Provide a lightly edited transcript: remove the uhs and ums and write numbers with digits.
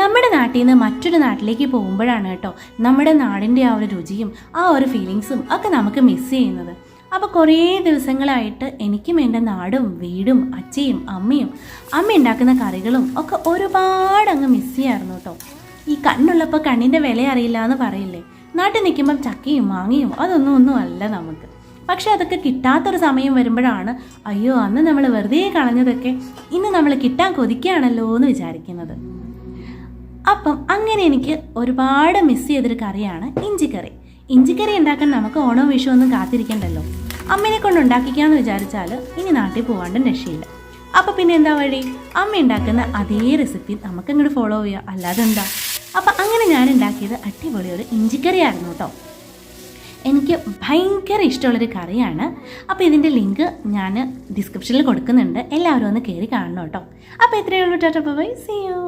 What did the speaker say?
നമ്മുടെ നാട്ടിൽ നിന്ന് മറ്റൊരു നാട്ടിലേക്ക് പോകുമ്പോഴാണ് കേട്ടോ നമ്മുടെ നാടിൻ്റെ ആ ഒരു രുചിയും ആ ഒരു ഫീലിങ്സും ഒക്കെ നമുക്ക് മിസ് ചെയ്യുന്നത്. അപ്പോൾ കുറേ ദിവസങ്ങളായിട്ട് എനിക്കും എൻ്റെ നാടും വീടും അച്ഛയും അമ്മയും അമ്മ ഉണ്ടാക്കുന്ന കറികളും ഒക്കെ ഒരുപാട് അങ്ങ് മിസ് ചെയ്യായിരുന്നു കേട്ടോ. ഈ കണ്ണുള്ളപ്പോൾ കണ്ണിൻ്റെ വില അറിയില്ല എന്ന് പറയില്ലേ, നാട്ടിൽ നിൽക്കുമ്പം ചക്കയും മാങ്ങയും ഒന്നും അല്ല നമുക്ക്. പക്ഷെ അതൊക്കെ കിട്ടാത്തൊരു സമയം വരുമ്പോഴാണ് അയ്യോ അന്ന് നമ്മൾ വെറുതെ കളഞ്ഞതൊക്കെ ഇന്ന് നമ്മൾ കിട്ടാൻ കൊതിക്കുകയാണല്ലോ എന്ന് വിചാരിക്കുന്നത്. അപ്പം അങ്ങനെ എനിക്ക് ഒരുപാട് മിസ് ചെയ്തൊരു കറിയാണ് ഇഞ്ചിക്കറി. ഇഞ്ചിക്കറി ഉണ്ടാക്കാൻ നമുക്ക് ഓണോ വിഷു ഒന്നും കാത്തിരിക്കണ്ടല്ലോ, അമ്മേനെ കൊണ്ട് ഉണ്ടാക്കിക്കാമെന്ന് വിചാരിച്ചാൽ ഇനി നാട്ടിൽ പോകാണ്ടും രക്ഷയില്ല. അപ്പം പിന്നെ എന്താ വഴി, അമ്മ ഉണ്ടാക്കുന്ന അതേ റെസിപ്പി നമുക്കങ്ങോട്ട് ഫോളോ ചെയ്യുക, അല്ലാതെ എന്താ. അപ്പം അങ്ങനെ ഞാൻ ഉണ്ടാക്കിയത് അടിപൊളി ഒരു ഇഞ്ചിക്കറിയായിരുന്നു കേട്ടോ. എനിക്ക് ഭയങ്കര ഇഷ്ടമുള്ളൊരു കറിയാണ്. അപ്പോൾ ഇതിൻ്റെ ലിങ്ക് ഞാൻ ഡിസ്ക്രിപ്ഷനിൽ കൊടുക്കുന്നുണ്ട്, എല്ലാവരും ഒന്ന് കയറി കാണണം കേട്ടോ. അപ്പോൾ ഇത്രയേ ഉള്ളൂ. Tata bye, see U.